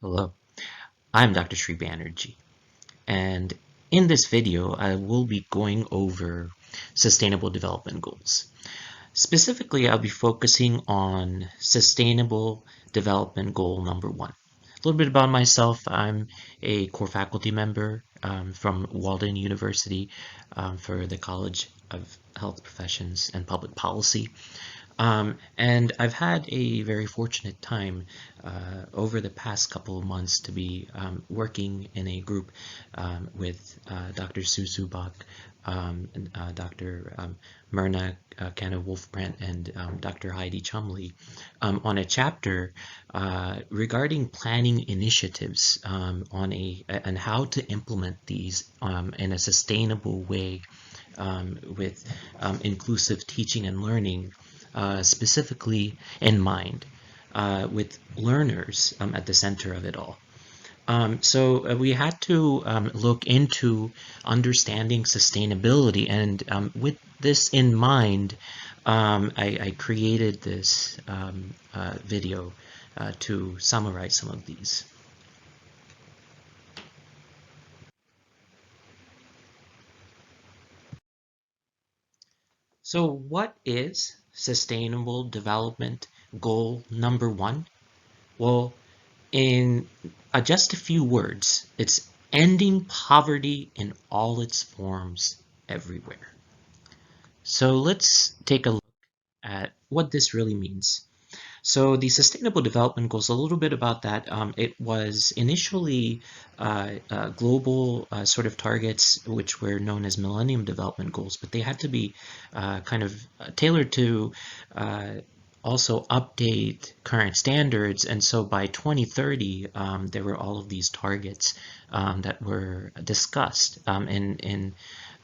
Hello, I'm Dr. Sri Banerjee, and in this video I will be going over Sustainable Development Goals. Specifically, I'll be focusing on Sustainable Development Goal number 1. A little bit about myself. I'm a core faculty member from Walden University for the College of Health Professions and Public Policy. And I've had a very fortunate time over the past couple of months to be working in a group with Dr. Subocz, Dr. Myrna Cano-Wolfbrandt, and Dr. Heidi Chumley on a chapter regarding planning initiatives and how to implement these in a sustainable way with inclusive teaching and learning specifically in mind, with learners at the center of it all. So we had to look into understanding sustainability, and with this in mind, I created this video to summarize some of these. So what is Sustainable Development Goal number 1? Well, in just a few words, it's ending poverty in all its forms everywhere. So let's take a look at what this really means. So the Sustainable Development Goals, a little bit about that. It was initially global sort of targets, which were known as Millennium Development Goals, but they had to be kind of tailored to also update current standards. And so by 2030, there were all of these targets that were discussed in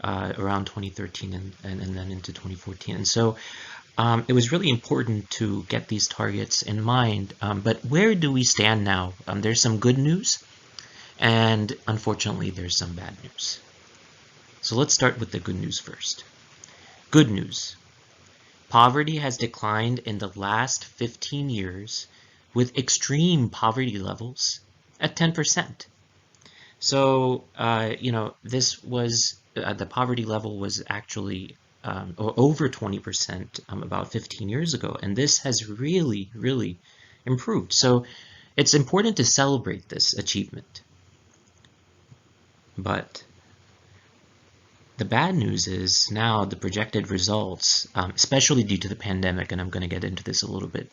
around 2013 and then into 2014. And so it was really important to get these targets in mind, but where do we stand now? There's some good news, and unfortunately there's some bad news. So let's start with the good news first. Good news. Poverty has declined in the last 15 years with extreme poverty levels at 10%. So, this was, the poverty level was actually or over 20% about 15 years ago, and this has really, really improved. So it's important to celebrate this achievement. But the bad news is now the projected results, especially due to the pandemic, and I'm going to get into this a little bit,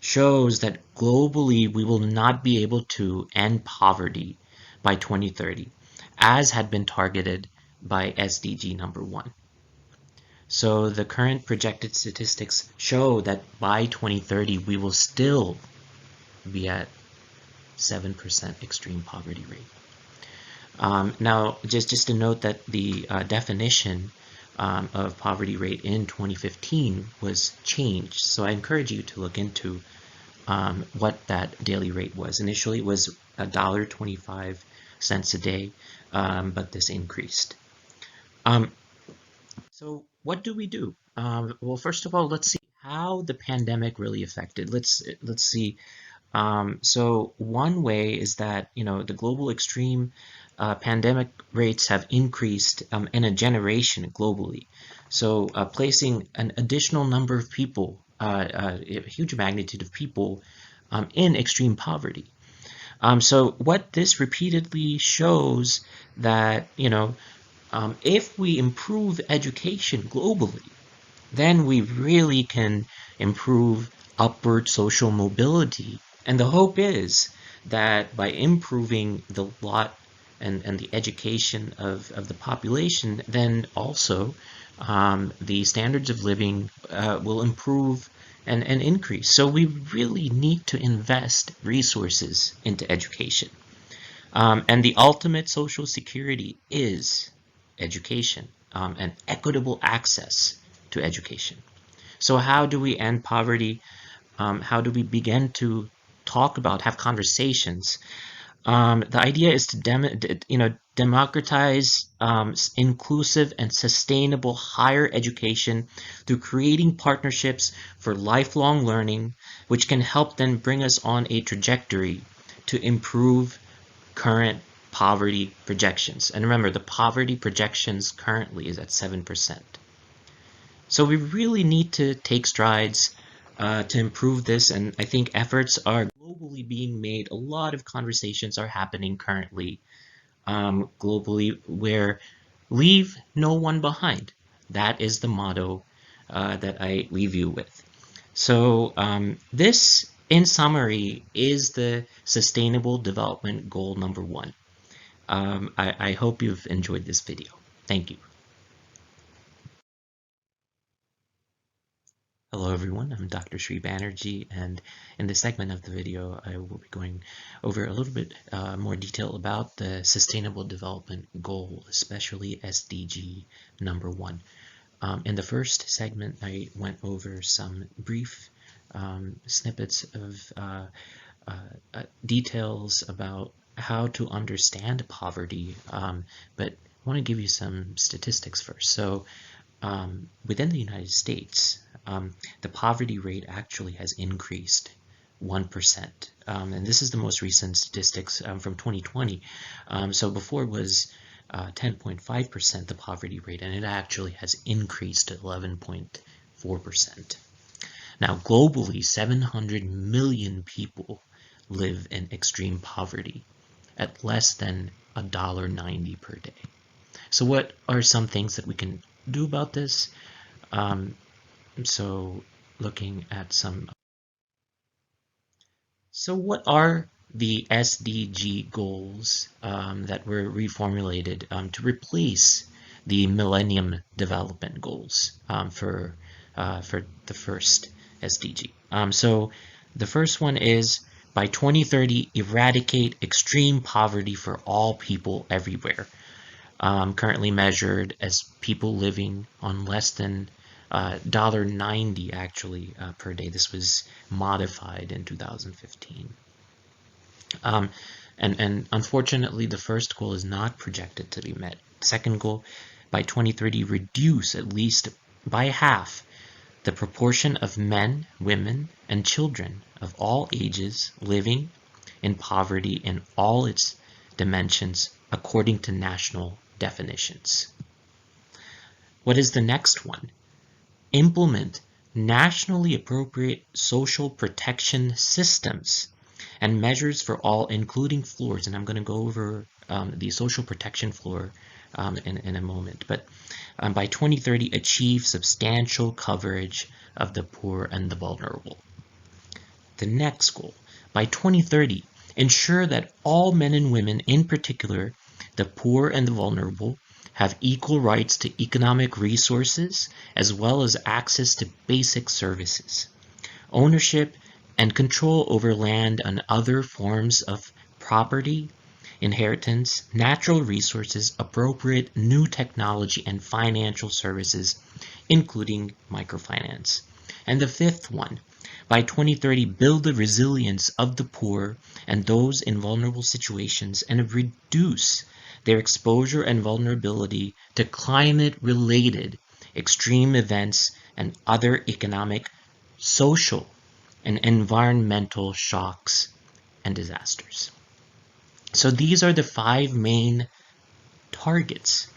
shows that globally we will not be able to end poverty by 2030, as had been targeted by SDG number 1. So the current projected statistics show that by 2030 we will still be at 7% extreme poverty rate. Now, just to note that the definition of poverty rate in 2015 was changed. So I encourage you to look into what that daily rate was. Initially, it was $1.25 a day, but this increased. So what do we do? Well, first of all, let's see how the pandemic really affected. Let's see. So one way is that the global extreme pandemic rates have increased in a generation globally. So placing an additional number of people, a huge magnitude of people, in extreme poverty. So what this repeatedly shows that if we improve education globally, then we really can improve upward social mobility. And the hope is that by improving the lot and the education of the population, then also the standards of living will improve and increase. So we really need to invest resources into education. And the ultimate social security is education and equitable access to education. So how do we end poverty? How do we begin to talk about, have conversations? The idea is to democratize inclusive and sustainable higher education through creating partnerships for lifelong learning, which can help then bring us on a trajectory to improve current poverty projections. And remember, the poverty projections currently is at 7%. So we really need to take strides to improve this, and I think efforts are globally being made. A lot of conversations are happening currently globally where leave no one behind. That is the motto that I leave you with. So this, in summary, is the Sustainable Development Goal number 1. I hope you've enjoyed this video. Thank you. Hello everyone, I'm Dr. Sri Banerjee, and in this segment of the video I will be going over a little bit more detail about the Sustainable Development Goal, especially SDG number 1. In the first segment I went over some brief snippets of details about how to understand poverty, but I want to give you some statistics first. So within the United States, the poverty rate actually has increased 1%. And this is the most recent statistics from 2020. So before it was 10.5% the poverty rate, and it actually has increased to 11.4%. Now globally, 700 million people live in extreme poverty at less than $1.90 per day. So what are some things that we can do about this? So looking at some. So what are the SDG goals that were reformulated to replace the Millennium Development Goals for the first SDG? So the first one is by 2030, eradicate extreme poverty for all people everywhere. Currently measured as people living on less than $1.90 actually per day. This was modified in 2015. And unfortunately, the first goal is not projected to be met. Second goal, by 2030, reduce at least by half the proportion of men, women, and children of all ages living in poverty in all its dimensions according to national definitions. What is the next one? Implement nationally appropriate social protection systems and measures for all, including floors. And I'm going to go over the social protection floor in a moment. But by 2030, achieve substantial coverage of the poor and the vulnerable. The next goal, by 2030, ensure that all men and women, in particular the poor and the vulnerable, have equal rights to economic resources as well as access to basic services, ownership and control over land and other forms of property, inheritance, natural resources, appropriate new technology, and financial services, including microfinance. And the fifth one, by 2030, build the resilience of the poor and those in vulnerable situations and reduce their exposure and vulnerability to climate-related extreme events and other economic, social, and environmental shocks and disasters. So these are the 5 main targets.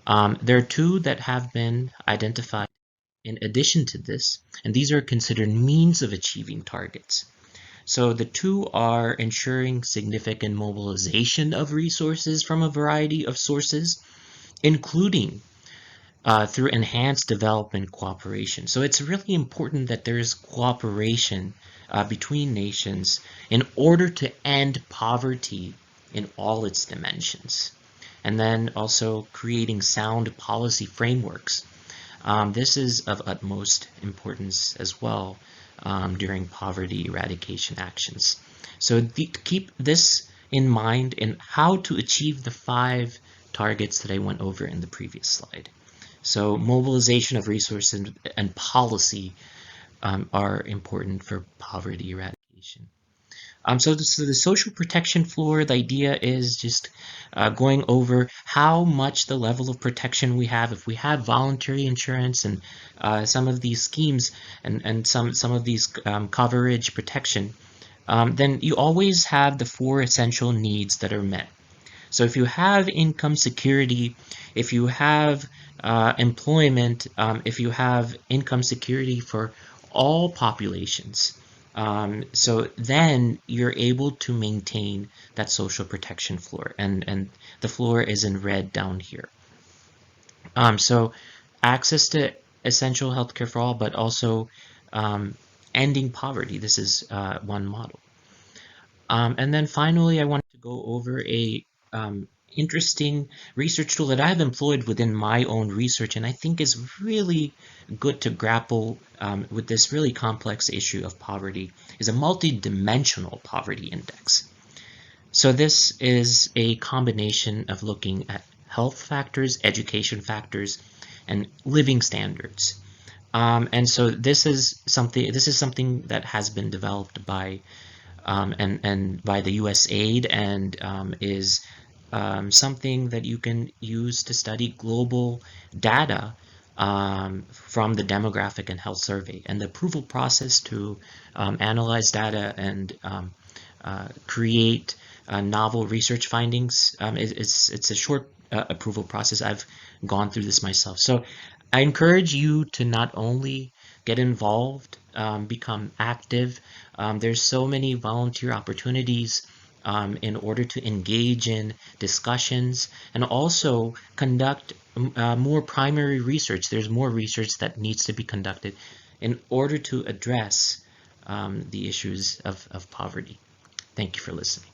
There are 2 that have been identified in addition to this, and these are considered means of achieving targets. So the 2 are ensuring significant mobilization of resources from a variety of sources, including through enhanced development cooperation. So it's really important that there is cooperation between nations in order to end poverty in all its dimensions. And then also creating sound policy frameworks. This is of utmost importance as well during poverty eradication actions. So keep this in mind in how to achieve the 5 targets that I went over in the previous slide. So mobilization of resources and policy are important for poverty eradication. So the social protection floor, the idea is just going over how much the level of protection we have. If we have voluntary insurance and some of these schemes and some of these coverage protection, then you always have the 4 essential needs that are met. So if you have income security, if you have employment, if you have income security for all populations, so then you're able to maintain that social protection floor, and the floor is in red down here. So access to essential healthcare for all, but also ending poverty. This is one model. And then finally, I wanted to go over a interesting research tool that I've employed within my own research, and I think is really good to grapple with this really complex issue of poverty, is a multidimensional poverty index. So this is a combination of looking at health factors, education factors, and living standards. And so this is something that has been developed by and by the USAID, and is something that you can use to study global data from the Demographic and Health Survey, and the approval process to analyze data and create novel research findings. It's a short approval process. I've gone through this myself. So I encourage you to not only get involved, become active. There's so many volunteer opportunities in order to engage in discussions and also conduct more primary research. There's more research that needs to be conducted in order to address the issues of poverty. Thank you for listening.